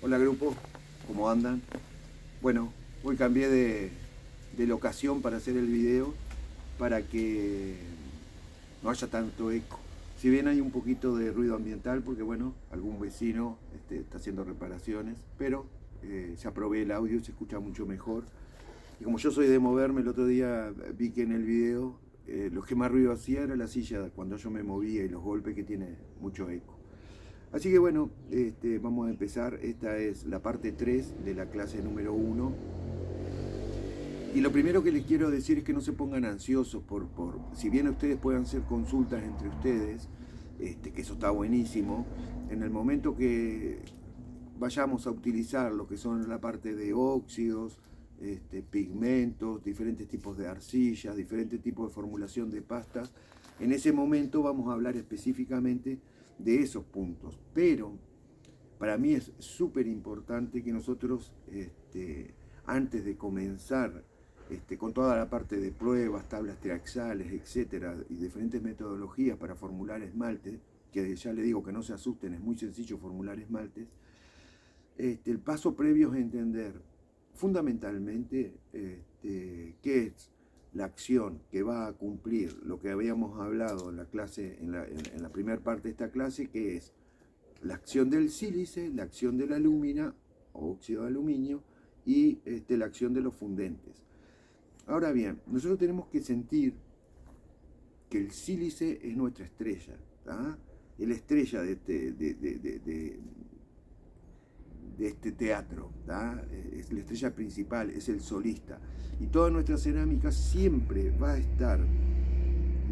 Hola grupo, ¿cómo andan? Bueno, hoy cambié de locación para hacer el video para que no haya tanto eco. Si bien hay un poquito de ruido ambiental, porque bueno, algún vecino está haciendo reparaciones, pero ya probé el audio y se escucha mucho mejor. Y como yo soy de moverme, el otro día vi que en el video lo que más ruido hacía era la silla cuando yo me movía y los golpes que tiene mucho eco. Así que bueno, vamos a empezar. Esta es la parte 3 de la clase número 1. Y lo primero que les quiero decir es que no se pongan ansiosos si bien ustedes puedan hacer consultas entre ustedes, que eso está buenísimo, en el momento que vayamos a utilizar lo que son la parte de óxidos, pigmentos, diferentes tipos de arcillas, diferentes tipos de formulación de pastas, en ese momento vamos a hablar específicamente de esos puntos. Pero para mí es súper importante que nosotros, antes de comenzar con toda la parte de pruebas, tablas triaxales, etcétera, y diferentes metodologías para formular esmaltes, que ya les digo que no se asusten, es muy sencillo formular esmaltes. El paso previo es entender fundamentalmente qué es la acción que va a cumplir lo que habíamos hablado en la clase, en la primera parte de esta clase, que es la acción del sílice, la acción de la alúmina o óxido de aluminio y la acción de los fundentes. Ahora bien, nosotros tenemos que sentir que el sílice es nuestra estrella, ¿tá? Es la estrella de este teatro, ¿tá? Es la estrella principal, es el solista. Y toda nuestra cerámica siempre va a estar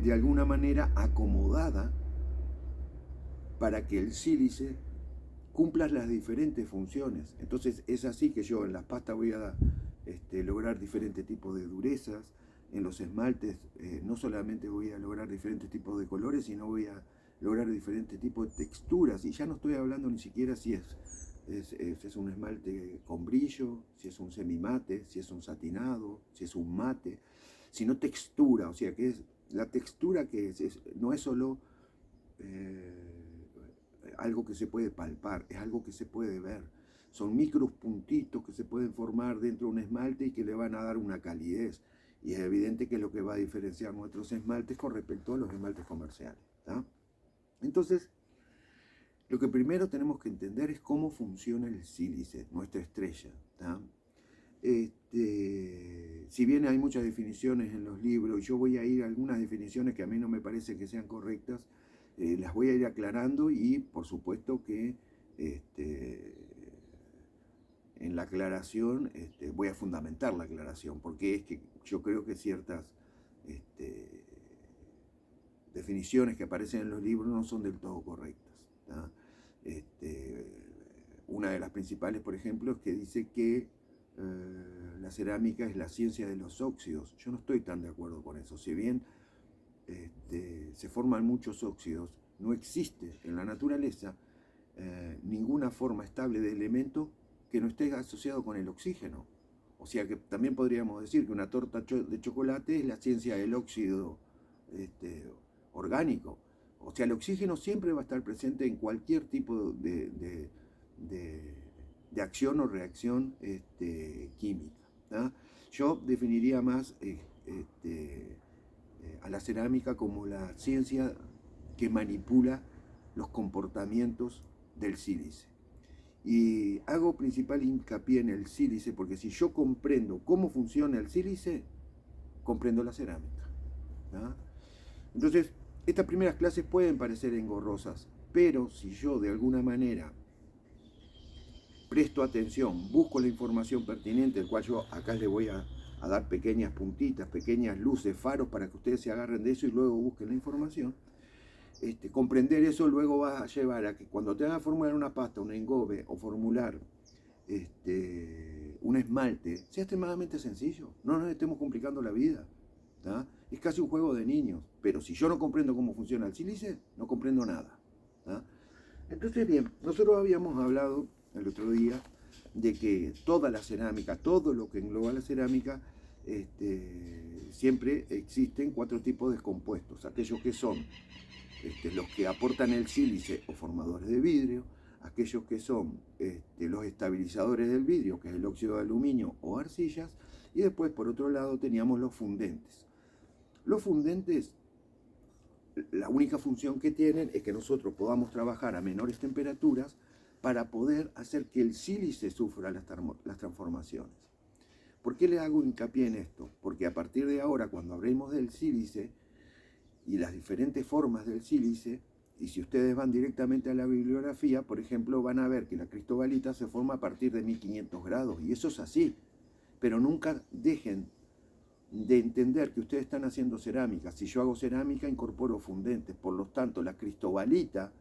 de alguna manera acomodada para que el sílice cumpla las diferentes funciones. Entonces es así que yo en las pastas voy a lograr diferentes tipos de durezas. En los esmaltes no solamente voy a lograr diferentes tipos de colores, sino voy a lograr diferentes tipos de texturas. Y ya no estoy hablando ni siquiera si es un esmalte con brillo, si es un semimate, si es un satinado, si es un mate, sino textura. O sea, que es la textura que no es solo algo que se puede palpar, es algo que se puede ver. Son micros puntitos que se pueden formar dentro de un esmalte y que le van a dar una calidez. Y es evidente que es lo que va a diferenciar nuestros esmaltes con respecto a los esmaltes comerciales, ¿tá? Entonces, lo que primero tenemos que entender es cómo funciona el sílice, nuestra estrella, ¿tá? Si bien hay muchas definiciones en los libros, yo voy a ir a algunas definiciones que a mí no me parece que sean correctas, las voy a ir aclarando y por supuesto que en la aclaración voy a fundamentar la aclaración, porque es que yo creo que ciertas definiciones que aparecen en los libros no son del todo correctas, ¿tá? Una de las principales, por ejemplo, es que dice que la cerámica es la ciencia de los óxidos. Yo no estoy tan de acuerdo con eso. Si bien se forman muchos óxidos, no existe en la naturaleza ninguna forma estable de elemento que no esté asociado con el oxígeno. O sea que también podríamos decir que una torta de chocolate es la ciencia del óxido orgánico. O sea, el oxígeno siempre va a estar presente en cualquier tipo de acción o reacción química, ¿tá? Yo definiría más a la cerámica como la ciencia que manipula los comportamientos del sílice. Y hago principal hincapié en el sílice porque si yo comprendo cómo funciona el sílice, comprendo la cerámica, ¿tá? Entonces, estas primeras clases pueden parecer engorrosas, pero si yo de alguna manera presto atención, busco la información pertinente, el cual yo acá les voy a dar pequeñas puntitas, pequeñas luces, faros para que ustedes se agarren de eso y luego busquen la información. Comprender eso luego va a llevar a que cuando te van a formular una pasta, un engobe o formular un esmalte, sea extremadamente sencillo, no nos estemos complicando la vida, ¿tá? Es casi un juego de niños, pero si yo no comprendo cómo funciona el sílice, no comprendo nada, ¿tá? Entonces, bien, nosotros habíamos hablado el otro día de que toda la cerámica, todo lo que engloba la cerámica, siempre existen 4 tipos de compuestos, aquellos que son los que aportan el sílice o formadores de vidrio, aquellos que son los estabilizadores del vidrio, que es el óxido de aluminio o arcillas, y después por otro lado teníamos los fundentes. Los fundentes, la única función que tienen es que nosotros podamos trabajar a menores temperaturas para poder hacer que el sílice sufra las transformaciones. ¿Por qué le hago hincapié en esto? Porque a partir de ahora, cuando hablemos del sílice y las diferentes formas del sílice, y si ustedes van directamente a la bibliografía, por ejemplo, van a ver que la cristobalita se forma a partir de 1500 grados, y eso es así. Pero nunca dejen de entender que ustedes están haciendo cerámica. Si yo hago cerámica, incorporo fundentes. Por lo tanto, la cristobalita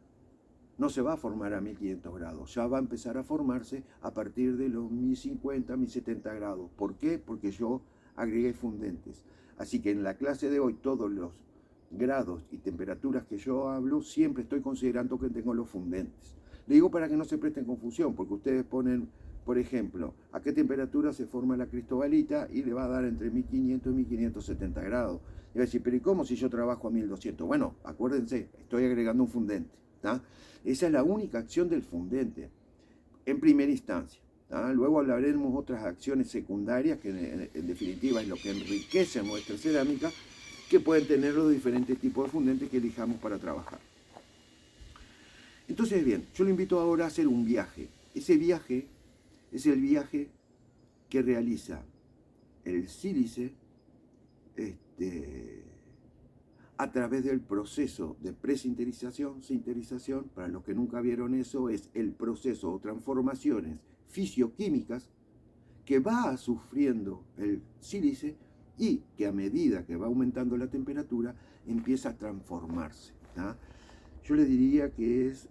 no se va a formar a 1500 grados. Ya va a empezar a formarse a partir de los 1050, 1070 grados. ¿Por qué? Porque yo agregué fundentes. Así que en la clase de hoy, todos los grados y temperaturas que yo hablo, siempre estoy considerando que tengo los fundentes. Le digo para que no se presten confusión, porque ustedes ponen, por ejemplo, a qué temperatura se forma la cristobalita y le va a dar entre 1500 y 1570 grados. Y va a decir, pero ¿y cómo si yo trabajo a 1200? Bueno, acuérdense, estoy agregando un fundente. ¿tá? Esa es la única acción del fundente, en primera instancia. ¿tá? Luego hablaremos otras acciones secundarias, que en definitiva es lo que enriquece nuestra cerámica, que pueden tener los diferentes tipos de fundentes que elijamos para trabajar. Entonces, bien, yo lo invito ahora a hacer un viaje. Ese viaje es el viaje que realiza el sílice a través del proceso de presinterización, sinterización. Para los que nunca vieron eso, es el proceso o transformaciones fisioquímicas que va sufriendo el sílice y que a medida que va aumentando la temperatura empieza a transformarse. ¿tá? Yo les diría que es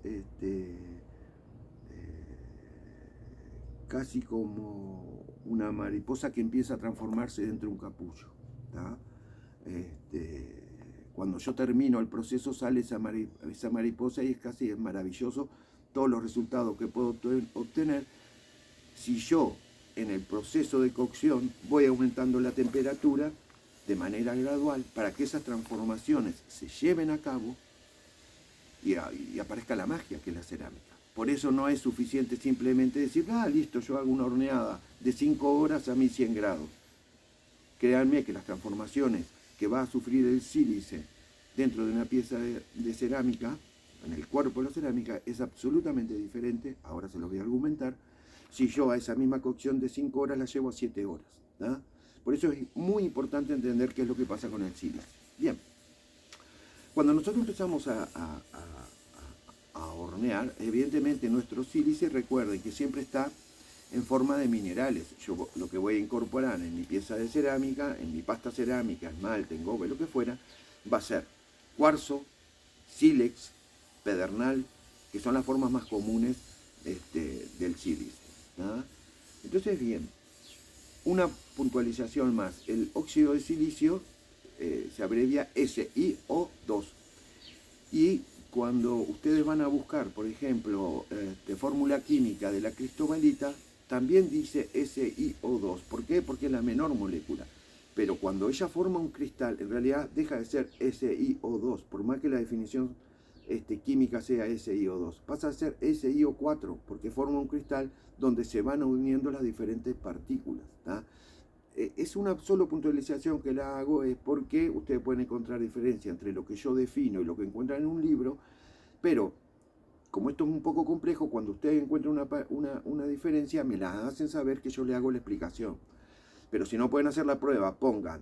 casi como una mariposa que empieza a transformarse dentro de un capullo. ¿tá? Cuando yo termino el proceso sale esa mariposa y es maravilloso todos los resultados que puedo obtener si yo en el proceso de cocción voy aumentando la temperatura de manera gradual para que esas transformaciones se lleven a cabo y aparezca la magia que es la cerámica. Por eso no es suficiente simplemente decir, listo, yo hago una horneada de 5 horas a 1100 grados. Créanme que las transformaciones que va a sufrir el sílice dentro de una pieza de cerámica, en el cuerpo de la cerámica, es absolutamente diferente, ahora se los voy a argumentar, si yo a esa misma cocción de 5 horas la llevo a 7 horas. ¿tá? Por eso es muy importante entender qué es lo que pasa con el sílice. Bien, cuando nosotros empezamos a hornear, evidentemente nuestro sílice, recuerden que siempre está en forma de minerales. Yo lo que voy a incorporar en mi pieza de cerámica, en mi pasta cerámica, esmalte, engobe, lo que fuera, va a ser cuarzo, sílex, pedernal, que son las formas más comunes del sílice. ¿tá? Entonces, bien, una puntualización más. El óxido de silicio se abrevia SiO2. Y cuando ustedes van a buscar, por ejemplo, fórmula química de la cristobalita, también dice SiO2. ¿Por qué? Porque es la menor molécula. Pero cuando ella forma un cristal, en realidad deja de ser SiO2, por más que la definición química sea SiO2. Pasa a ser SiO4, porque forma un cristal donde se van uniendo las diferentes partículas. ¿tá? Es una sola puntualización que la hago, es porque ustedes pueden encontrar diferencia entre lo que yo defino y lo que encuentran en un libro, pero como esto es un poco complejo, cuando ustedes encuentran una diferencia, me la hacen saber que yo le hago la explicación. Pero si no pueden hacer la prueba, pongan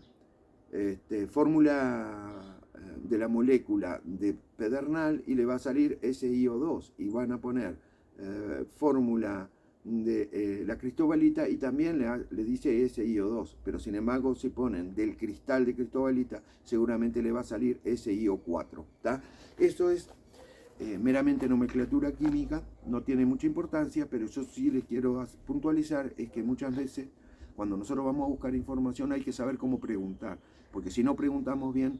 fórmula de la molécula de pedernal y le va a salir SiO2, y van a poner fórmula de la cristobalita y también le dice SiO2, pero sin embargo si ponen del cristal de cristobalita seguramente le va a salir SiO4. ¿tá? Eso es meramente nomenclatura química, no tiene mucha importancia, pero yo sí les quiero puntualizar es que muchas veces cuando nosotros vamos a buscar información hay que saber cómo preguntar, porque si no preguntamos bien,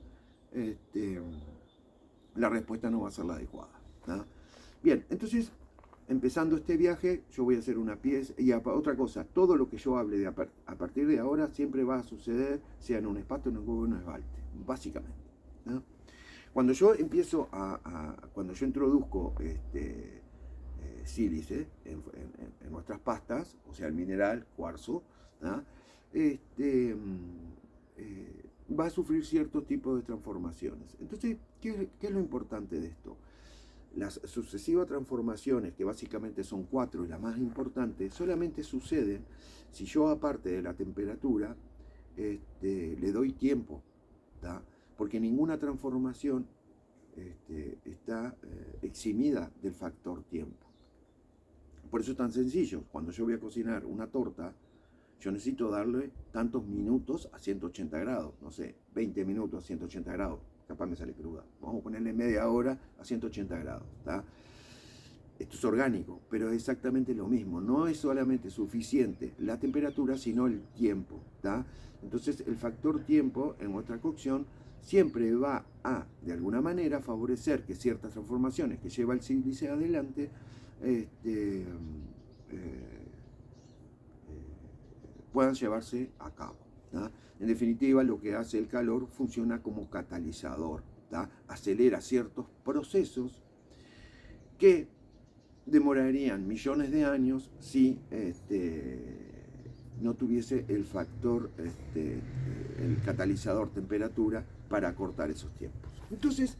la respuesta no va a ser la adecuada. ¿tá? Bien, entonces, empezando este viaje, yo voy a hacer una pieza, y otra cosa, todo lo que yo hable a partir de ahora siempre va a suceder, sea en un espato, en un huevo, en un esmalte, básicamente. ¿tá? Cuando yo empiezo cuando yo introduzco sílice en nuestras pastas, o sea, el mineral, cuarzo, va a sufrir ciertos tipos de transformaciones. Entonces, ¿qué es lo importante de esto? Las sucesivas transformaciones, que básicamente son 4 y la más importante, solamente suceden si yo, aparte de la temperatura, le doy tiempo, ¿tá? Porque ninguna transformación está eximida del factor tiempo. Por eso es tan sencillo. Cuando yo voy a cocinar una torta, yo necesito darle tantos minutos a 180 grados, no sé, 20 minutos a 180 grados, capaz me sale cruda. Vamos a ponerle media hora a 180 grados, ¿tá? Esto es orgánico, pero es exactamente lo mismo. No es solamente suficiente la temperatura, sino el tiempo, ¿tá? Entonces, el factor tiempo en nuestra cocción siempre va a, de alguna manera, favorecer que ciertas transformaciones que lleva el sílice adelante puedan llevarse a cabo, ¿tá? En definitiva, lo que hace el calor funciona como catalizador, ¿tá? Acelera ciertos procesos que demorarían millones de años si no tuviese el factor, el catalizador temperatura para acortar esos tiempos. Entonces,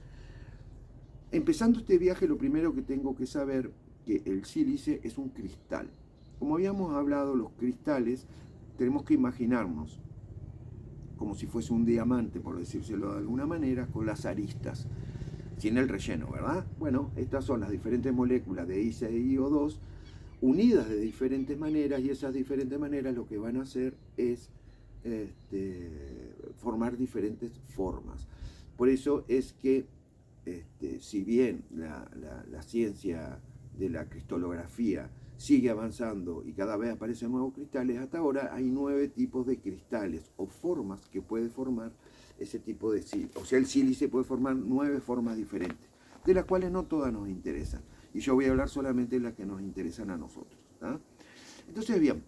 empezando este viaje, lo primero que tengo que saber que el sílice es un cristal. Como habíamos hablado, los cristales tenemos que imaginarnos como si fuese un diamante, por decírselo de alguna manera, con las aristas, sin el relleno, ¿verdad? Bueno, estas son las diferentes moléculas de I6 y IO2 unidas de diferentes maneras, y esas diferentes maneras lo que van a hacer es formar diferentes formas. Por eso es que si bien la ciencia de la cristalografía sigue avanzando y cada vez aparecen nuevos cristales, hasta ahora hay 9 tipos de cristales o formas que puede formar ese tipo de sílice. O sea, el sílice puede formar 9 formas diferentes, de las cuales no todas nos interesan. Y yo voy a hablar solamente de las que nos interesan a nosotros, ¿tá? Entonces, bien,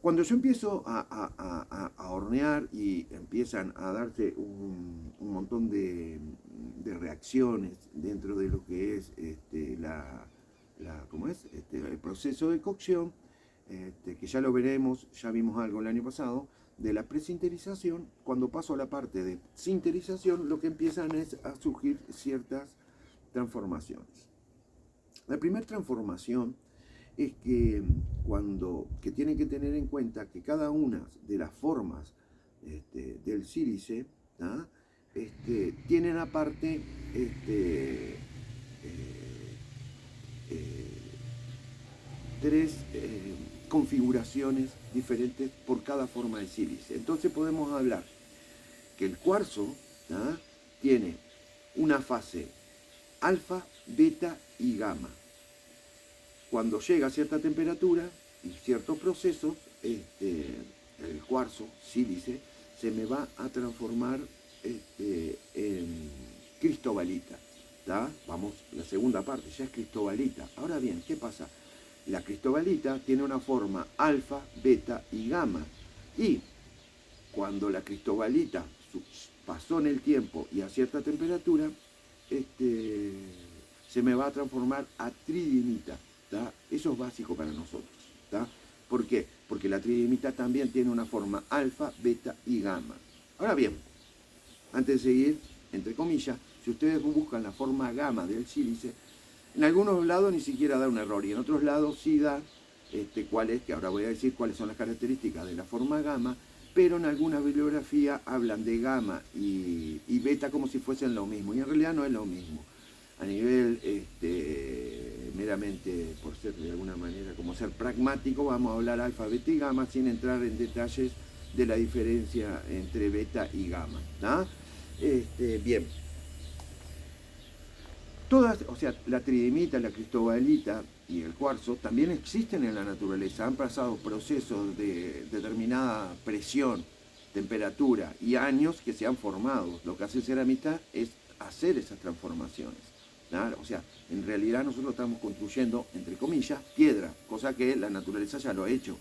cuando yo empiezo a hornear y empiezan a darse un montón de reacciones dentro de lo que es el proceso de cocción, que ya lo veremos, ya vimos algo el año pasado, de la presinterización. Cuando paso a la parte de sinterización, lo que empiezan es a surgir ciertas transformaciones. La primera transformación es que tienen que tener en cuenta que cada una de las formas del sílice, ¿tá? Tienen aparte tres configuraciones diferentes por cada forma de sílice. Entonces podemos hablar que el cuarzo, ¿tá? Tiene una fase alfa, beta y gamma. Cuando llega a cierta temperatura y ciertos procesos, el cuarzo, sílice, se me va a transformar en cristobalita, ¿tá? Vamos, la segunda parte ya es cristobalita. Ahora bien, ¿qué pasa? La cristobalita tiene una forma alfa, beta y gamma. Y cuando la cristobalita pasó en el tiempo y a cierta temperatura, se me va a transformar a tridimita, ¿tá? Eso es básico para nosotros, ¿tá? ¿Por qué? Porque la tridimita también tiene una forma alfa, beta y gamma. Ahora bien, antes de seguir, entre comillas, si ustedes buscan la forma gamma del sílice, en algunos lados ni siquiera da un error, y en otros lados sí da que ahora voy a decir cuáles son las características de la forma gamma, pero en alguna bibliografía hablan de gamma y beta como si fuesen lo mismo, y en realidad no es lo mismo. A nivel meramente, por ser de alguna manera, como ser pragmático, vamos a hablar alfa, beta y gamma sin entrar en detalles de la diferencia entre beta y gamma, ¿tá? Bien. Todas, o sea, la tridimita, la cristobalita y el cuarzo también existen en la naturaleza. Han pasado procesos de determinada presión, temperatura y años que se han formado. Lo que hace Ceramita es hacer esas transformaciones, ¿tá? O sea, en realidad nosotros estamos construyendo, entre comillas, piedra, cosa que la naturaleza ya lo ha hecho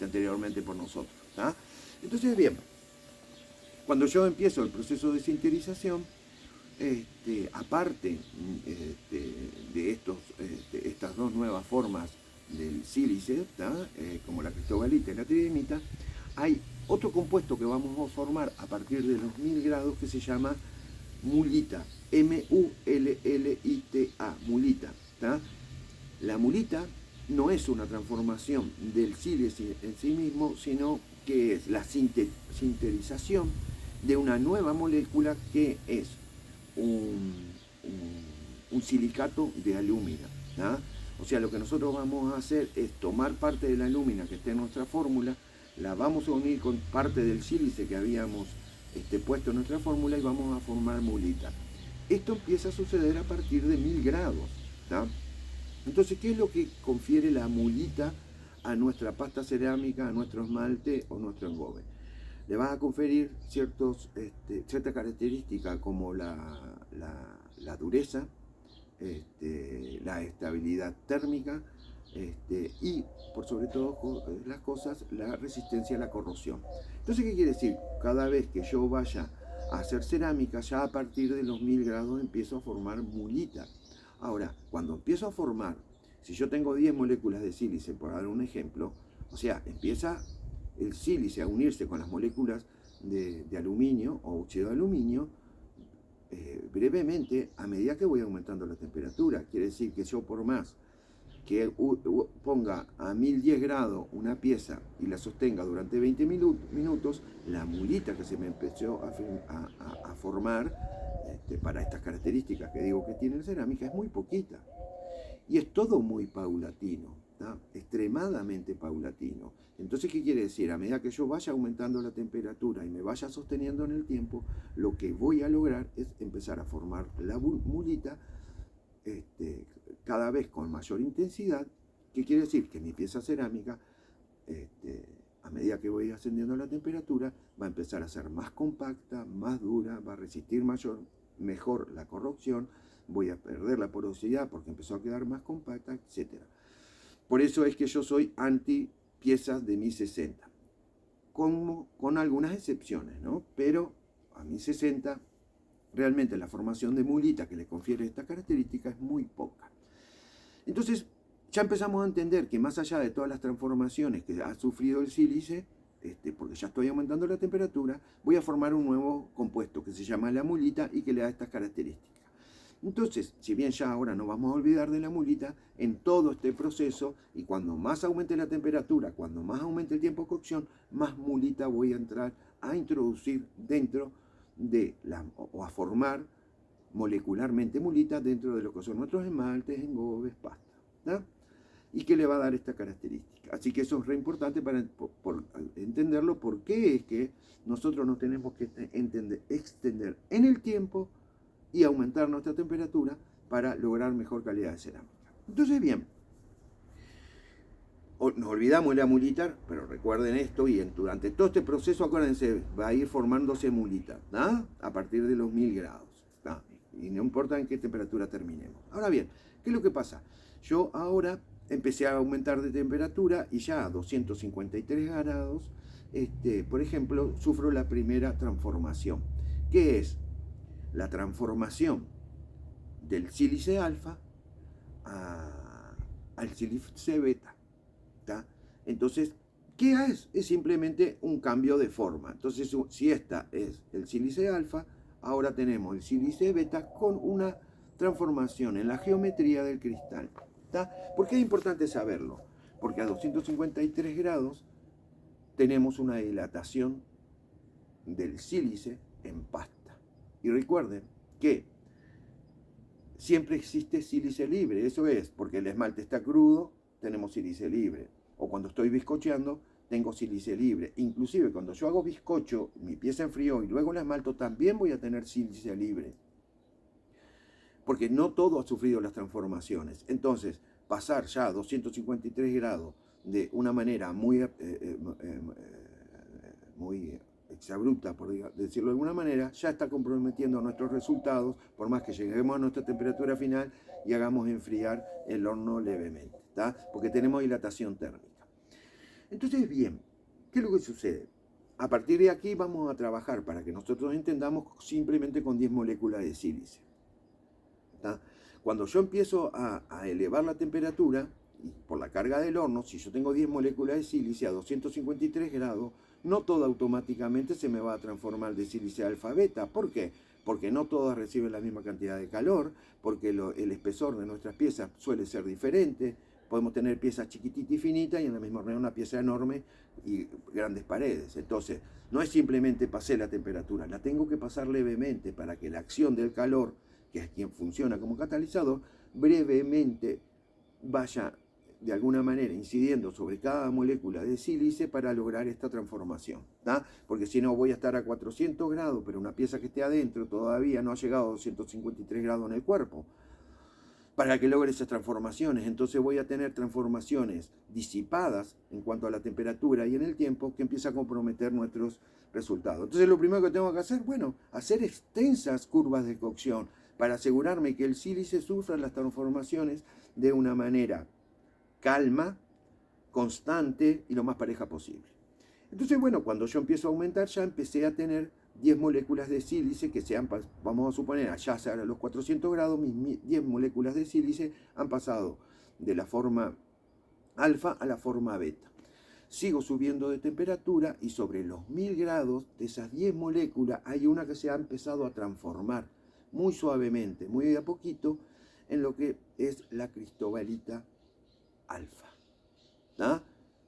anteriormente por nosotros, ¿tá? Entonces, bien, cuando yo empiezo el proceso de sinterización, aparte de estas dos nuevas formas del sílice, como la cristobalita y la tridimita, hay otro compuesto que vamos a formar a partir de los 1000 grados que se llama mulita, M-U-L-L-I-T-A, mulita. La mulita no es una transformación del sílice en sí mismo, sino que es la sintetización de una nueva molécula que es un silicato de alúmina. O sea, lo que nosotros vamos a hacer es tomar parte de la alúmina que está en nuestra fórmula, la vamos a unir con parte del sílice que habíamos puesto en nuestra fórmula y vamos a formar mulita. Esto empieza a suceder a partir de 1000 grados. Entonces, ¿qué es lo que confiere la mulita a nuestra pasta cerámica, a nuestro esmalte o nuestro engobe? Le vas a conferir ciertas características como la dureza, la estabilidad térmica y, por sobre todo las cosas, la resistencia a la corrosión. Entonces, ¿qué quiere decir? Cada vez que yo vaya a hacer cerámica, ya a partir de los 1000 grados empiezo a formar mulita. Ahora, cuando empiezo a formar, si yo tengo 10 moléculas de sílice, por dar un ejemplo, o sea, empieza el sílice a unirse con las moléculas de aluminio o óxido de aluminio, brevemente, a medida que voy aumentando la temperatura. Quiere decir que yo, por más que ponga a 1010 grados una pieza y la sostenga durante 20 minutos, la mulita que se me empezó a formar para estas características que digo que tiene la cerámica es muy poquita. Y es todo muy paulatino, extremadamente paulatino. Entonces, ¿qué quiere decir? A medida que yo vaya aumentando la temperatura y me vaya sosteniendo en el tiempo, lo que voy a lograr es empezar a formar la mulita cada vez con mayor intensidad. ¿Qué quiere decir? Que mi pieza cerámica, a medida que voy ascendiendo la temperatura, va a empezar a ser más compacta, más dura, va a resistir mejor la corrosión, voy a perder la porosidad porque empezó a quedar más compacta, etc. Por eso es que yo soy anti piezas de 1060, con algunas excepciones, ¿no? Pero a 1060 realmente la formación de mulita que le confiere esta característica es muy poca. Entonces ya empezamos a entender que más allá de todas las transformaciones que ha sufrido el sílice, porque ya estoy aumentando la temperatura, voy a formar un nuevo compuesto que se llama la mulita y que le da estas características. Entonces, si bien ya ahora no vamos a olvidar de la mulita, en todo este proceso, y cuando más aumente la temperatura, cuando más aumente el tiempo de cocción, más mulita voy a entrar a introducir dentro de o a formar molecularmente mulita dentro de lo que son nuestros esmaltes, engobes, pasta. ¿Y qué le va a dar esta característica? Así que eso es re importante para entenderlo, por qué es que nosotros nos tenemos que extender en el tiempo y aumentar nuestra temperatura para lograr mejor calidad de cerámica. Entonces, bien, nos olvidamos de la mulita, pero recuerden esto, y durante todo este proceso, acuérdense, va a ir formándose mulita, a partir de los 1000 grados. Y no importa en qué temperatura terminemos. Ahora bien, ¿qué es lo que pasa? Yo ahora empecé a aumentar de temperatura y ya a 253 grados, por ejemplo, sufro la primera transformación, que es la transformación del sílice alfa al sílice beta. Entonces, ¿qué es? Es simplemente un cambio de forma. Entonces, si esta es el sílice alfa, ahora tenemos el sílice beta con una transformación en la geometría del cristal. ¿Por qué es importante saberlo? Porque a 253 grados tenemos una dilatación del sílice en pasta. Y recuerden que siempre existe sílice libre, eso es, porque el esmalte está crudo, tenemos sílice libre. O cuando estoy bizcocheando, tengo sílice libre. Inclusive cuando yo hago bizcocho, mi pieza enfrió y luego la esmalto, también voy a tener sílice libre. Porque no todo ha sufrido las transformaciones. Entonces, pasar ya a 253 grados de una manera muy exabrupta, por decirlo de alguna manera, ya está comprometiendo nuestros resultados, por más que lleguemos a nuestra temperatura final y hagamos enfriar el horno levemente, porque tenemos dilatación térmica. Entonces, bien, ¿qué es lo que sucede? A partir de aquí vamos a trabajar para que nosotros entendamos simplemente con 10 moléculas de sílice. Cuando yo empiezo a elevar la temperatura, por la carga del horno, si yo tengo 10 moléculas de sílice a 253 grados, no todo automáticamente se me va a transformar de sílice a alfa-beta. ¿Por qué? Porque no todas reciben la misma cantidad de calor, porque el espesor de nuestras piezas suele ser diferente. Podemos tener piezas chiquititas y finitas y en la misma hornea una pieza enorme y grandes paredes. Entonces, no es simplemente pasé la temperatura, la tengo que pasar levemente para que la acción del calor, que es quien funciona como catalizador, brevemente vaya de alguna manera incidiendo sobre cada molécula de sílice para lograr esta transformación, ¿tá? Porque si no voy a estar a 400 grados, pero una pieza que esté adentro todavía no ha llegado a 253 grados en el cuerpo para que logre esas transformaciones. Entonces voy a tener transformaciones disipadas en cuanto a la temperatura y en el tiempo que empieza a comprometer nuestros resultados. Entonces lo primero que tengo que hacer, bueno, hacer extensas curvas de cocción para asegurarme que el sílice sufra las transformaciones de una manera calma, constante y lo más pareja posible. Entonces, bueno, cuando yo empiezo a aumentar, ya empecé a tener 10 moléculas de sílice que sean, vamos a suponer, allá a los 400 grados, mis 10 moléculas de sílice han pasado de la forma alfa a la forma beta. Sigo subiendo de temperatura y sobre los 1000 grados de esas 10 moléculas hay una que se ha empezado a transformar muy suavemente, muy de a poquito, en lo que es la cristobalita alfa. ¿Ah?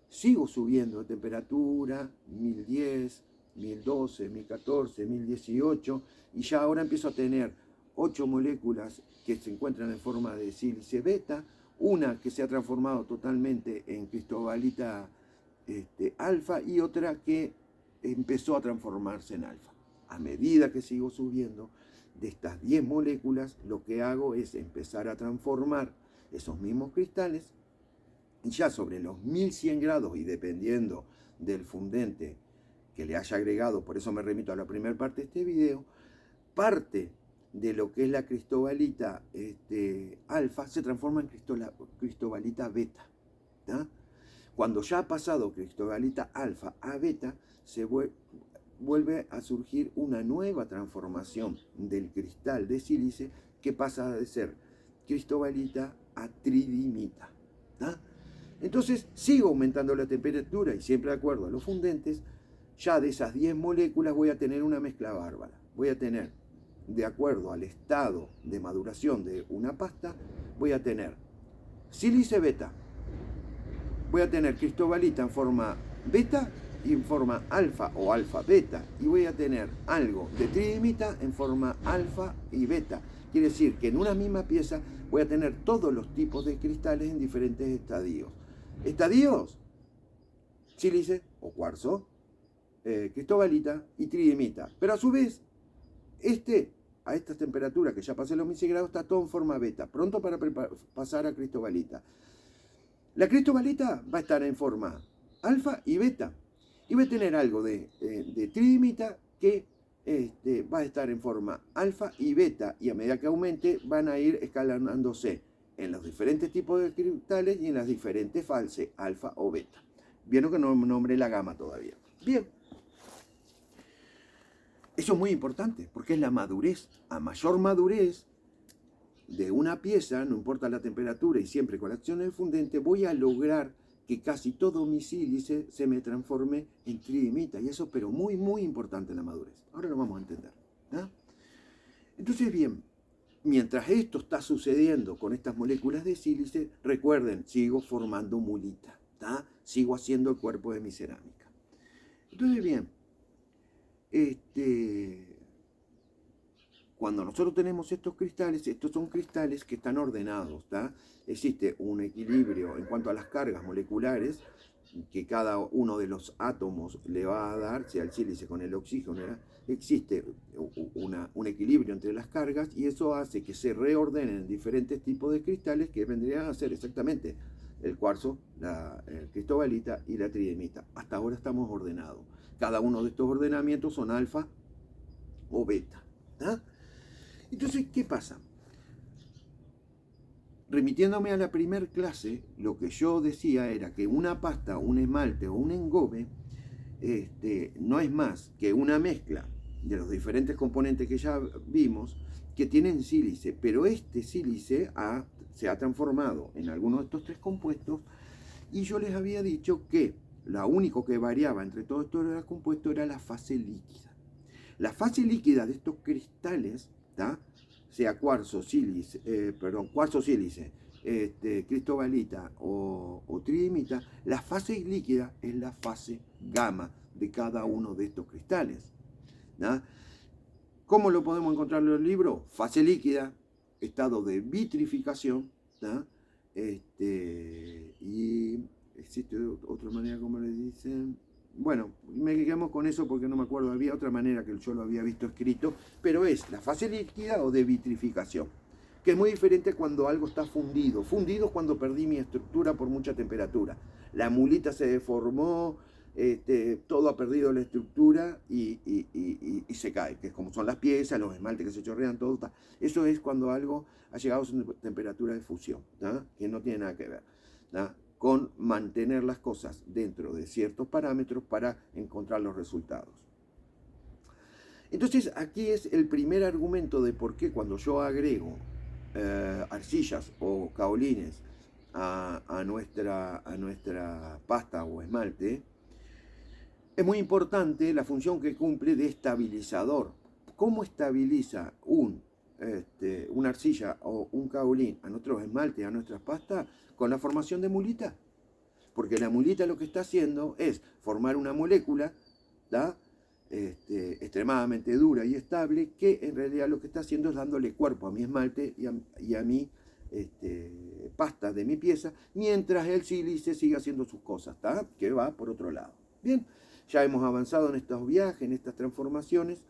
Sigo subiendo de temperatura, 1010, 1012, 1014, 1018, y ya ahora empiezo a tener 8 moléculas que se encuentran en forma de sílice beta, una que se ha transformado totalmente en cristobalita alfa y otra que empezó a transformarse en alfa. A medida que sigo subiendo de estas 10 moléculas, lo que hago es empezar a transformar esos mismos cristales y ya sobre los 1100 grados y dependiendo del fundente que le haya agregado, por eso me remito a la primera parte de este video, parte de lo que es la cristobalita alfa se transforma en cristobalita beta. ¿tá? Cuando ya ha pasado cristobalita alfa a beta, se vuelve a surgir una nueva transformación del cristal de sílice que pasa de ser cristobalita a tridimita. ¿tá? Entonces sigo aumentando la temperatura y siempre de acuerdo a los fundentes, ya de esas 10 moléculas voy a tener una mezcla bárbara. Voy a tener, de acuerdo al estado de maduración de una pasta, voy a tener sílice beta, voy a tener cristobalita en forma beta y en forma alfa o alfa beta, y voy a tener algo de tridimita en forma alfa y beta. Quiere decir que en una misma pieza voy a tener todos los tipos de cristales en diferentes estadios. Estadios, sílice o cuarzo, cristobalita y tridimita. Pero a su vez, a estas temperaturas que ya pasé los 1100 grados, está todo en forma beta, pronto para pasar a cristobalita. La cristobalita va a estar en forma alfa y beta. Y va a tener algo de tridimita que va a estar en forma alfa y beta. Y a medida que aumente, van a ir escalonándose en los diferentes tipos de cristales y en las diferentes fases, alfa o beta. Vieron que no nombré la gama todavía. Bien. Eso es muy importante, porque es la madurez. A mayor madurez de una pieza, no importa la temperatura y siempre con la acción del fundente, voy a lograr que casi todo mi sílice se me transforme en tridimita. Y eso, pero muy, muy importante en la madurez. Ahora lo vamos a entender. ¿tá? Entonces, bien, mientras esto está sucediendo con estas moléculas de sílice, recuerden, sigo formando mulita. ¿tá? Sigo haciendo el cuerpo de mi cerámica. Entonces, bien, cuando nosotros tenemos estos son cristales que están ordenados. ¿tá? Existe un equilibrio en cuanto a las cargas moleculares que cada uno de los átomos le va a dar, sea el sílice con el oxígeno, existe un equilibrio entre las cargas y eso hace que se reordenen diferentes tipos de cristales que vendrían a ser exactamente el cuarzo, la cristobalita y la tridimita. Hasta ahora estamos ordenados. Cada uno de estos ordenamientos son alfa o beta. ¿tá? Entonces, ¿qué pasa? Remitiéndome a la primera clase, lo que yo decía era que una pasta, un esmalte o un engobe no es más que una mezcla de los diferentes componentes que ya vimos que tienen sílice, pero este sílice se ha transformado en alguno de estos tres compuestos, y yo les había dicho que lo único que variaba entre todos estos compuestos era la fase líquida. La fase líquida de estos cristales, ¿tá? Sea cuarzo, sílice, cristobalita o tridimita, la fase líquida es la fase gamma de cada uno de estos cristales, ¿tá? ¿Cómo lo podemos encontrar en el libro? Fase líquida, estado de vitrificación, ¿tá? Y existe otra manera, como le dicen. Bueno, me quedamos con eso porque no me acuerdo, había otra manera que yo lo había visto escrito, pero es la fase líquida o de vitrificación, que es muy diferente cuando algo está fundido. Fundido es cuando perdí mi estructura por mucha temperatura. La mulita se deformó, todo ha perdido la estructura y se cae, que es como son las piezas, los esmaltes que se chorrean, todo está. Eso es cuando algo ha llegado a su temperatura de fusión, ¿tá? Que no tiene nada que ver, ¿tá? Con mantener las cosas dentro de ciertos parámetros para encontrar los resultados. Entonces aquí es el primer argumento de por qué cuando yo agrego arcillas o caolines a nuestra pasta o esmalte, es muy importante la función que cumple de estabilizador. ¿Cómo estabiliza una arcilla o un caolín a nuestros esmaltes, a nuestras pastas? Con la formación de mulita. Porque la mulita lo que está haciendo es formar una molécula, ¿tá? Extremadamente dura y estable, que en realidad lo que está haciendo es dándole cuerpo a mi esmalte y a mi pasta de mi pieza, mientras el sílice sigue haciendo sus cosas, ¿tá? Que va por otro lado. Bien, ya hemos avanzado en estos viajes, en estas transformaciones.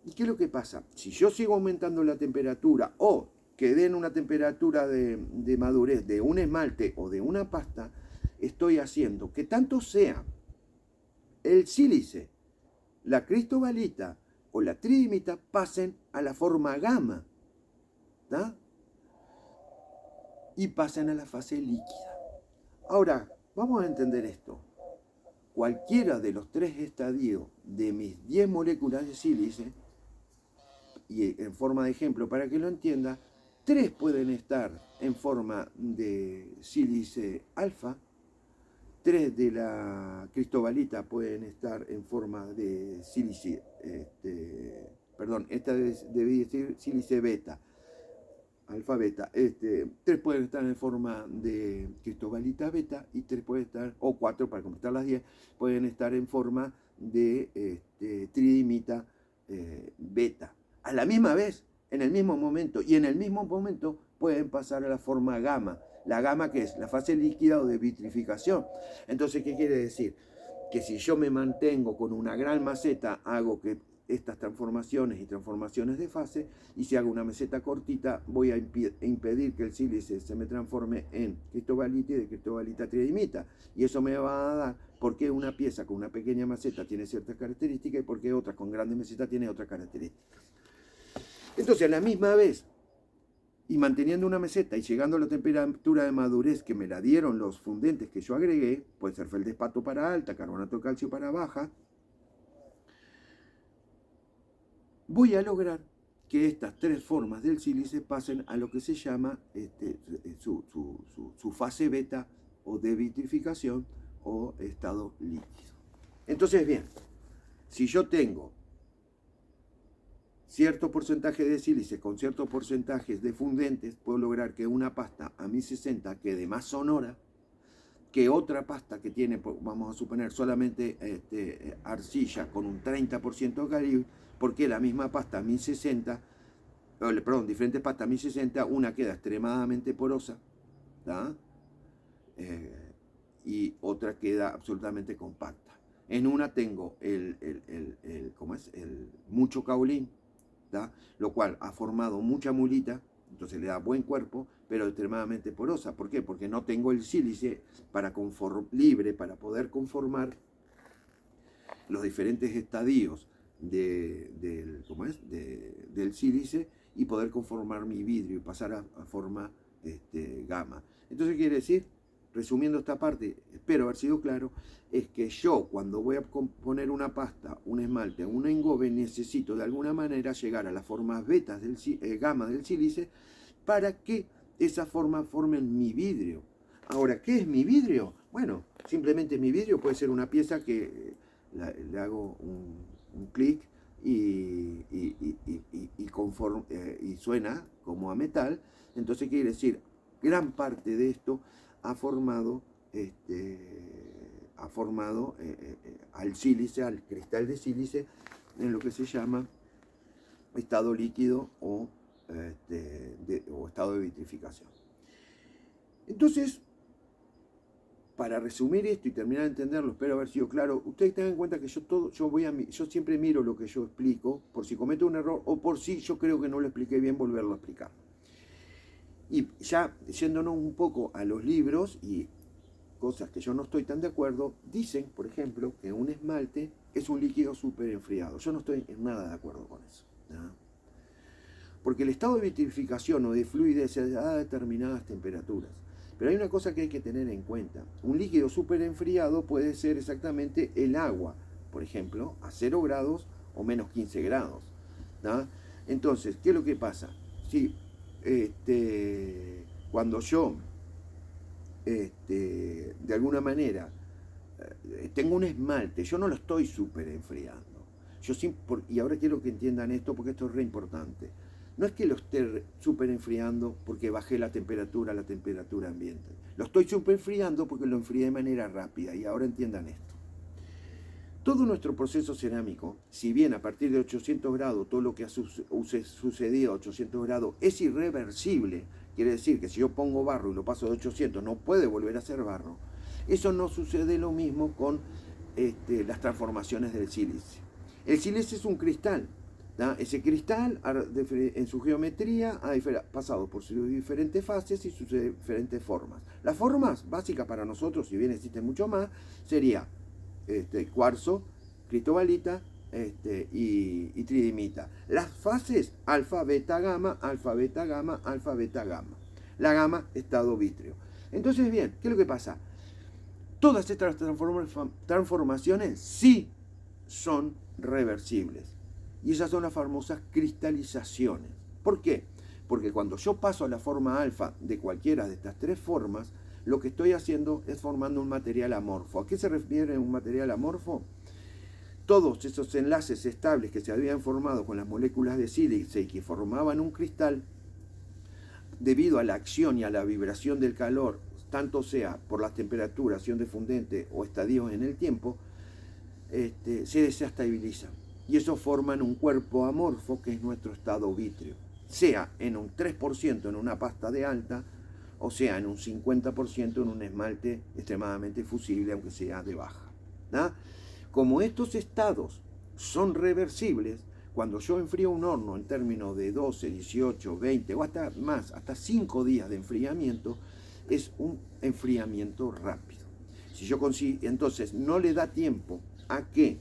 ¿Y qué es lo que pasa? Si yo sigo aumentando la temperatura o quedé en una temperatura de madurez de un esmalte o de una pasta, estoy haciendo que tanto sea el sílice, la cristobalita o la tridimita pasen a la forma gamma, ¿tá? Y pasen a la fase líquida. Ahora, vamos a entender esto. Cualquiera de los tres estadios de mis 10 moléculas de sílice, y en forma de ejemplo para que lo entienda, 3 pueden estar en forma de sílice alfa, 3 de la cristobalita pueden estar en forma de sílice, esta debí decir sílice beta, alfa beta, 3 pueden estar en forma de cristobalita beta y 3 pueden estar, o 4 para completar las 10, pueden estar en forma de tridimita beta. A la misma vez, en el mismo momento, y en el mismo momento pueden pasar a la forma gamma. La gamma, que es la fase líquida o de vitrificación. Entonces, ¿qué quiere decir? Que si yo me mantengo con una gran maceta, hago que estas transformaciones y transformaciones de fase, y si hago una meseta cortita, voy a impedir que el sílice se me transforme en cristobalita y de cristobalita tridimita. Y eso me va a dar por qué una pieza con una pequeña maceta tiene ciertas características y por qué otra con grandes mesetas tiene otras características. Entonces, a la misma vez, y manteniendo una meseta y llegando a la temperatura de madurez que me la dieron los fundentes que yo agregué, puede ser feldespato para alta, carbonato de calcio para baja, voy a lograr que estas 3 formas del sílice pasen a lo que se llama su fase beta o de vitrificación o estado líquido. Entonces, bien, si yo tengo cierto porcentaje de sílice con ciertos porcentajes de fundentes, puedo lograr que una pasta a 1060 quede más sonora que otra pasta que tiene, vamos a suponer, solamente arcilla con un 30% de calibre, porque la misma pasta a 1060, diferentes pastas a 1060, una queda extremadamente porosa, ¿tá? Y otra queda absolutamente compacta. En una tengo mucho caolín, ¿tá? Lo cual ha formado mucha mulita, entonces le da buen cuerpo, pero extremadamente porosa. ¿Por qué? Porque no tengo el sílice libre para poder conformar los diferentes estadios del sílice y poder conformar mi vidrio y pasar a forma gamma. Entonces quiere decir resumiendo esta parte, espero haber sido claro, es que yo cuando voy a componer una pasta, un esmalte, un engobe, necesito de alguna manera llegar a las formas betas gamma del sílice para que esas formas formen mi vidrio. Ahora, ¿qué es mi vidrio? Bueno, simplemente mi vidrio puede ser una pieza que le hago un clic y suena como a metal. Entonces quiere decir, gran parte de esto ha formado al sílice, al cristal de sílice, en lo que se llama estado líquido o estado de vitrificación. Entonces, para resumir esto y terminar de entenderlo, espero haber sido claro, ustedes tengan en cuenta que yo siempre miro lo que yo explico, por si cometo un error o por si yo creo que no lo expliqué bien, volverlo a explicar. Y ya yéndonos un poco a los libros y cosas que yo no estoy tan de acuerdo, dicen, por ejemplo, que un esmalte es un líquido súper enfriado. Yo no estoy en nada de acuerdo con eso, ¿no? Porque el estado de vitrificación o de fluidez se da a determinadas temperaturas. Pero hay una cosa que hay que tener en cuenta. Un líquido súper enfriado puede ser exactamente el agua, por ejemplo, a 0 grados o menos 15 grados, ¿no? Entonces, ¿qué es lo que pasa? Si cuando yo de alguna manera tengo un esmalte, yo no lo estoy súper enfriando. Y ahora quiero que entiendan esto porque esto es re importante. No es que lo esté súper enfriando porque bajé la temperatura ambiente. Lo estoy súper enfriando porque lo enfrié de manera rápida. Y ahora entiendan esto. Todo nuestro proceso cerámico, si bien a partir de 800 grados todo lo que ha sucedido a 800 grados es irreversible, quiere decir que si yo pongo barro y lo paso de 800 no puede volver a ser barro, eso no sucede lo mismo con las transformaciones del sílice. El sílice es un cristal, ¿no? Ese cristal en su geometría ha pasado por sus diferentes fases y sus diferentes formas. Las formas básicas para nosotros, si bien existen mucho más, sería cuarzo, cristobalita y tridimita. Las fases alfa, beta, gamma, alfa, beta, gamma, alfa, beta, gamma. La gamma, estado vítreo. Entonces, bien, ¿qué es lo que pasa? Todas estas transformaciones sí son reversibles. Y esas son las famosas cristalizaciones. ¿Por qué? Porque cuando yo paso a la forma alfa de cualquiera de estas tres formas, lo que estoy haciendo es formando un material amorfo. ¿A qué se refiere un material amorfo? Todos esos enlaces estables que se habían formado con las moléculas de sílice y que formaban un cristal, debido a la acción y a la vibración del calor, tanto sea por las temperaturas, acción de fundente o estadios en el tiempo, se desestabilizan. Y eso forman un cuerpo amorfo que es nuestro estado vítreo. Sea en un 3% en una pasta de alta, o sea en un 50% en un esmalte extremadamente fusible, aunque sea de baja, ¿no? Como estos estados son reversibles, cuando yo enfrío un horno en términos de 12, 18, 20 o hasta más, hasta 5 días de enfriamiento, es un enfriamiento rápido. Si yo consigo, entonces no le da tiempo a que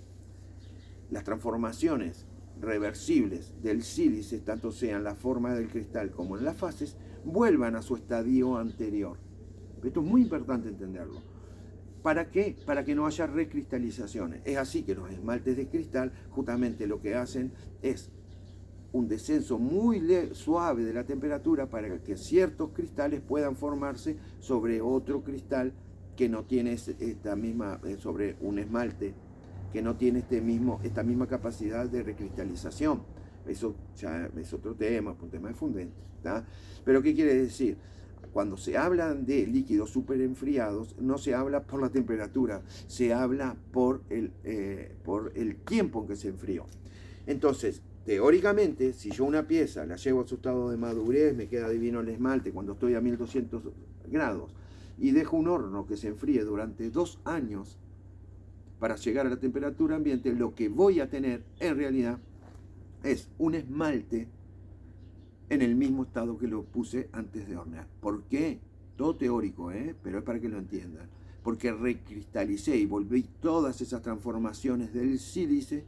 las transformaciones reversibles del sílice, tanto sean la forma del cristal como en las fases, vuelvan a su estadio anterior. Esto es muy importante entenderlo. ¿Para qué? Para que no haya recristalizaciones. Es así que los esmaltes de cristal justamente lo que hacen es un descenso muy suave de la temperatura para que ciertos cristales puedan formarse sobre otro cristal que no tiene esta misma, sobre un esmalte que no tiene esta misma capacidad de recristalización. Eso ya es otro tema, un tema de fundente, ¿tá? Pero ¿qué quiere decir? Cuando se habla de líquidos súper enfriados, no se habla por la temperatura, se habla por el tiempo en que se enfrió. Entonces, teóricamente, si yo una pieza la llevo a su estado de madurez, me queda divino el esmalte cuando estoy a 1200 grados, y dejo un horno que se enfríe durante 2 años para llegar a la temperatura ambiente, lo que voy a tener en realidad es un esmalte en el mismo estado que lo puse antes de hornear. ¿Por qué? Todo teórico, pero es para que lo entiendan. Porque recristalicé y volví todas esas transformaciones del sílice,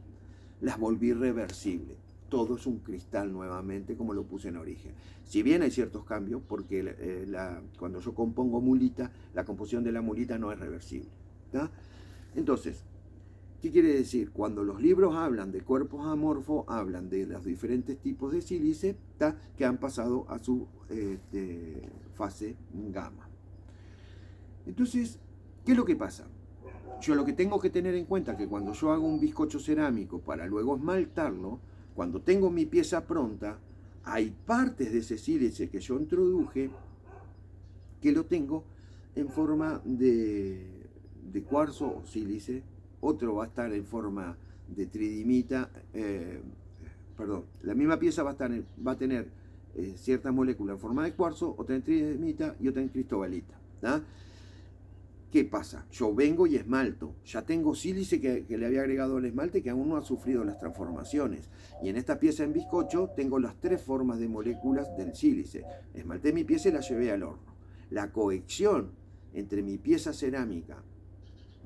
las volví reversibles. todo es un cristal nuevamente, como lo puse en origen. Si bien hay ciertos cambios, porque cuando yo compongo mulita, la composición de la mulita no es reversible. ¿Tá? Entonces, ¿qué quiere decir? Cuando los libros hablan de cuerpos amorfos, hablan de los diferentes tipos de sílice que han pasado a su fase gamma. Entonces, ¿qué es lo que pasa? Yo lo que tengo que tener en cuenta es que cuando yo hago un bizcocho cerámico para luego esmaltarlo, cuando tengo mi pieza pronta, hay partes de ese sílice que yo introduje que lo tengo en forma de cuarzo o sílice, otro va a estar en forma de tridimita, la misma pieza va a tener ciertas moléculas en forma de cuarzo, otra en tridimita y otra en cristobalita. ¿tá? ¿Qué pasa? Yo vengo y esmalto. Ya tengo sílice que le había agregado al esmalte que aún no ha sufrido las transformaciones. Y en esta pieza en bizcocho tengo las 3 formas de moléculas del sílice. Esmalté mi pieza y la llevé al horno. La cohección entre mi pieza cerámica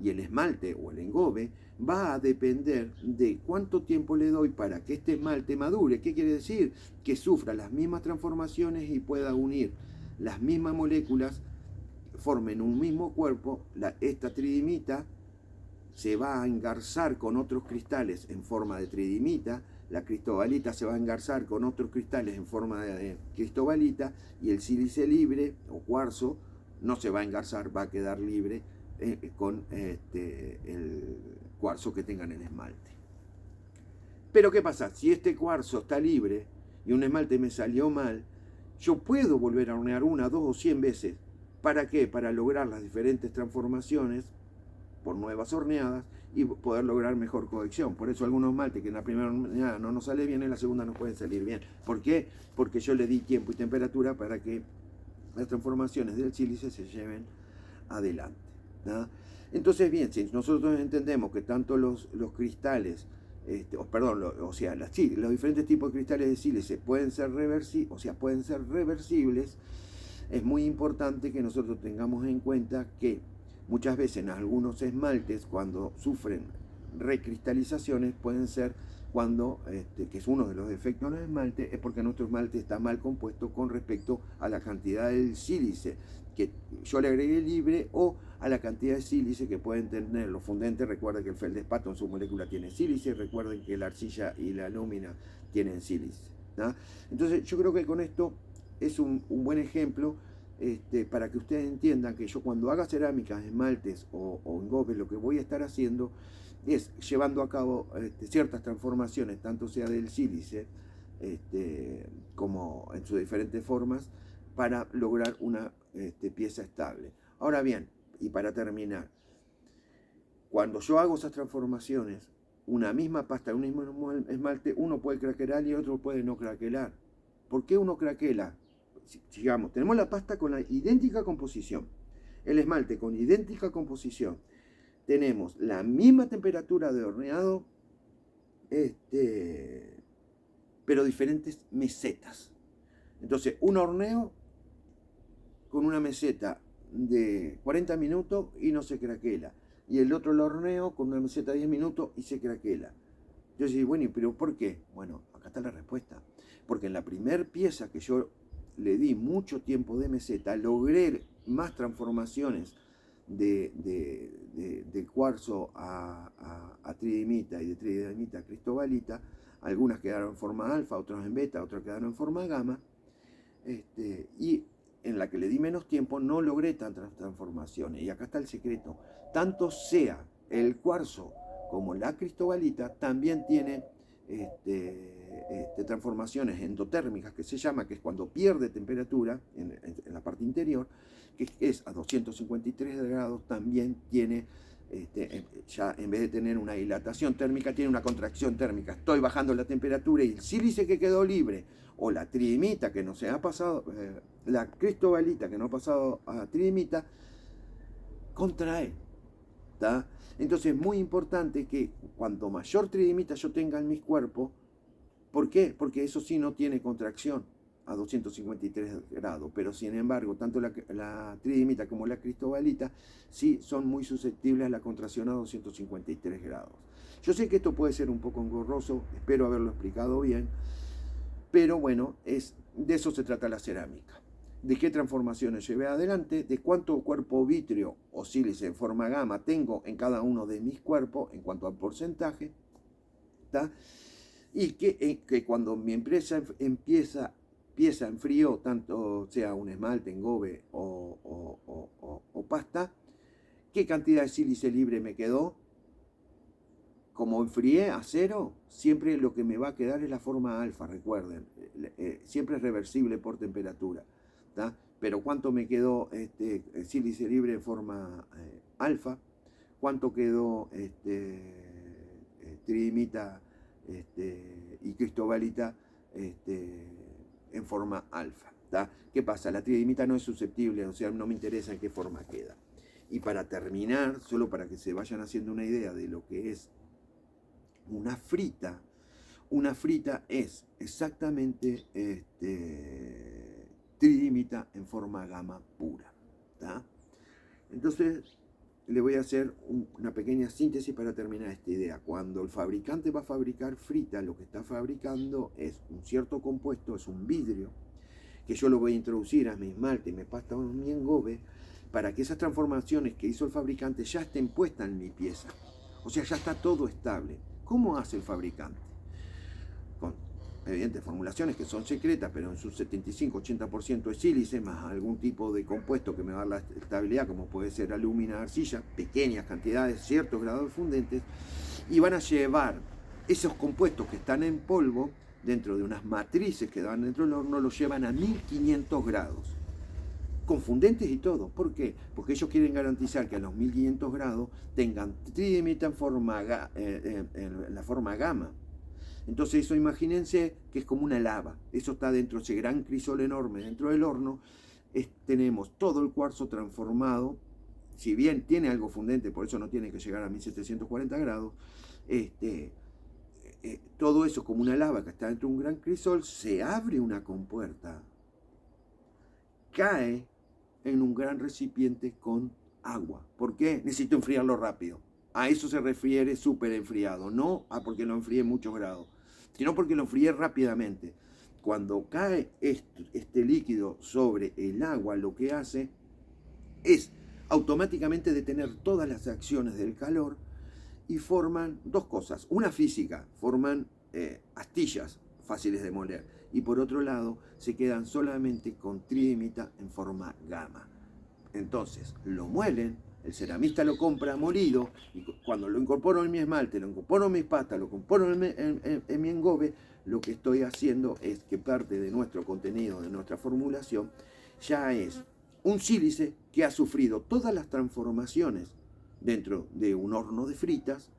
y el esmalte o el engobe va a depender de cuánto tiempo le doy para que este esmalte madure. ¿Qué quiere decir? Que sufra las mismas transformaciones y pueda unir las mismas moléculas, formen un mismo cuerpo. Esta tridimita se va a engarzar con otros cristales en forma de tridimita, la cristobalita se va a engarzar con otros cristales en forma de cristobalita, y el sílice libre o cuarzo no se va a engarzar, va a quedar libre con el cuarzo que tenga en el esmalte. Pero ¿qué pasa? Si este cuarzo está libre y un esmalte me salió mal, yo puedo volver a hornear 1, 2 o 100 veces. ¿Para qué? Para lograr las diferentes transformaciones por nuevas horneadas y poder lograr mejor cohección. Por eso algunos esmaltes que en la primera horneada no nos sale bien, en la segunda no pueden salir bien. ¿Por qué? Porque yo le di tiempo y temperatura para que las transformaciones del sílice se lleven adelante. ¿no? Entonces, bien, si nosotros entendemos que tanto los cristales, los diferentes tipos de cristales de sílice pueden ser reversibles, es muy importante que nosotros tengamos en cuenta que muchas veces en algunos esmaltes, cuando sufren recristalizaciones, pueden ser cuando, que es uno de los defectos del esmalte, es porque nuestro esmalte está mal compuesto con respecto a la cantidad del sílice que yo le agregué libre o a la cantidad de sílice que pueden tener los fundentes. Recuerden que el feldespato en su molécula tiene sílice, recuerden que la arcilla y la alúmina tienen sílice. ¿no? Entonces yo creo que con esto es un buen ejemplo para que ustedes entiendan que yo cuando haga cerámicas, esmaltes o engobes, lo que voy a estar haciendo es llevando a cabo ciertas transformaciones, tanto sea del sílice como en sus diferentes formas, para lograr una pieza estable. Ahora bien, y para terminar, cuando yo hago esas transformaciones, una misma pasta, un mismo esmalte, uno puede craquelar y otro puede no craquelar. ¿Por qué uno craquela? Digamos, tenemos la pasta con la idéntica composición, el esmalte con idéntica composición, tenemos la misma temperatura de horneado, pero diferentes mesetas. Entonces, un horneo con una meseta de 40 minutos y no se craquela, y el otro lo horneo con una meseta de 10 minutos y se craquela. Yo decía, bueno, ¿pero por qué? Bueno, acá está la respuesta. Porque en la primer pieza que yo le di mucho tiempo de meseta, logré más transformaciones de cuarzo a tridimita y de tridimita a cristobalita. Algunas quedaron en forma alfa, otras en beta, otras quedaron en forma gamma. Y en la que le di menos tiempo no logré tantas transformaciones. Y acá está el secreto. Tanto sea el cuarzo como la cristobalita también tiene transformaciones endotérmicas, que se llama, que es cuando pierde temperatura en la parte interior, que es a 253 grados, también tiene, ya en vez de tener una dilatación térmica, tiene una contracción térmica. Estoy bajando la temperatura y el sílice que quedó libre, o la tridimita que no se ha pasado, la cristobalita que no ha pasado a tridimita, contrae. ¿tá? Entonces es muy importante que cuanto mayor tridimita yo tenga en mis cuerpos, ¿por qué? Porque eso sí no tiene contracción. a 253 grados, pero sin embargo, tanto la tridimita como la cristobalita sí son muy susceptibles a la contracción a 253 grados. Yo sé que esto puede ser un poco engorroso, espero haberlo explicado bien, pero bueno, de eso se trata la cerámica. De qué transformaciones llevé adelante, de cuánto cuerpo vítreo o sílice en forma gamma tengo en cada uno de mis cuerpos en cuanto al porcentaje, ¿tá? Y que cuando mi empresa empieza en frío, tanto sea un esmalte, engobe o pasta, qué cantidad de sílice libre me quedó. Como enfrié a cero, siempre lo que me va a quedar es la forma alfa, recuerden, siempre es reversible por temperatura, ¿tá? Pero cuánto me quedó sílice libre en forma alfa, cuánto quedó tridimita y cristobalita en forma alfa, ¿tá? ¿Qué pasa? La tridimita no es susceptible, o sea, no me interesa en qué forma queda. Y para terminar, solo para que se vayan haciendo una idea de lo que es una frita es exactamente tridimita en forma gamma pura, ¿tá? Entonces le voy a hacer una pequeña síntesis para terminar esta idea. Cuando el fabricante va a fabricar frita, lo que está fabricando es un cierto compuesto, es un vidrio, que yo lo voy a introducir a mi esmalte, mi pasta o mi engobe, para que esas transformaciones que hizo el fabricante ya estén puestas en mi pieza. O sea, ya está todo estable. ¿Cómo hace el fabricante? Con evidentes formulaciones que son secretas, pero en su 75-80% es sílice, más algún tipo de compuesto que me va a dar la estabilidad, como puede ser alúmina, arcilla, pequeñas cantidades, ciertos grados de fundentes, y van a llevar esos compuestos que están en polvo dentro de unas matrices que van dentro del horno, los llevan a 1500 grados. Con fundentes y todo. ¿Por qué? Porque ellos quieren garantizar que a los 1500 grados tengan tridimita en la forma gamma. Entonces eso imagínense que es como una lava. Eso está dentro de ese gran crisol enorme dentro del horno. Tenemos todo el cuarzo transformado. Si bien tiene algo fundente, por eso no tiene que llegar a 1740 grados. Todo eso como una lava que está dentro de un gran crisol. Se abre una compuerta. Cae en un gran recipiente con agua. ¿Por qué? Necesito enfriarlo rápido. A eso se refiere súper enfriado, no a porque lo enfríe muchos grados, sino porque lo enfríe rápidamente. Cuando cae este líquido sobre el agua, lo que hace es automáticamente detener todas las acciones del calor y forman dos cosas. Una física, forman astillas fáciles de moler. Y por otro lado, se quedan solamente con tridimita en forma gamma. Entonces, lo muelen, el ceramista lo compra molido, y cuando lo incorporo en mi esmalte, lo incorporo en mis pastas, lo incorporo en mi engobe, lo que estoy haciendo es que parte de nuestro contenido, de nuestra formulación, ya es un sílice que ha sufrido todas las transformaciones dentro de un horno de fritas,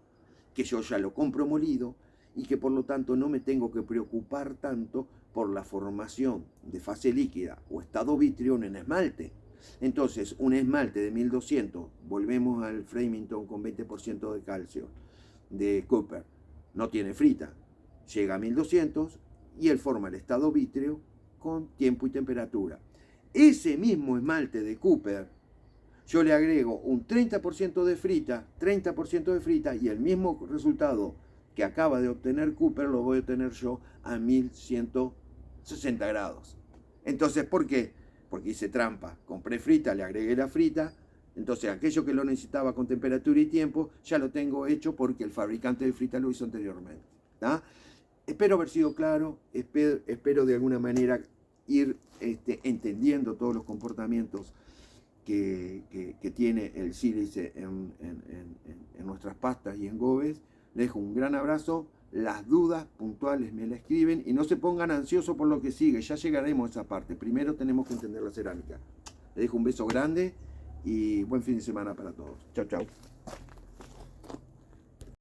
que yo ya lo compro molido, y que por lo tanto no me tengo que preocupar tanto por la formación de fase líquida o estado vítreo en esmalte. Entonces, un esmalte de 1200, volvemos al Framington con 20% de calcio, de Cooper, no tiene frita, llega a 1200 y él forma el estado vítreo con tiempo y temperatura. Ese mismo esmalte de Cooper, yo le agrego un 30% de frita y el mismo resultado que acaba de obtener Cooper lo voy a obtener yo a 1160 grados. Entonces, ¿por qué? Porque hice trampa. Compré frita, le agregué la frita. Entonces, aquello que lo necesitaba con temperatura y tiempo, ya lo tengo hecho porque el fabricante de frita lo hizo anteriormente. ¿Tá? Espero haber sido claro. Espero de alguna manera ir entendiendo todos los comportamientos que tiene el sílice en nuestras pastas y engobes. Les dejo un gran abrazo. Las dudas puntuales me la escriben y no se pongan ansiosos por lo que sigue. Ya llegaremos a esa parte. Primero tenemos que entender la cerámica. Les dejo un beso grande y buen fin de semana para todos. Chau, chau.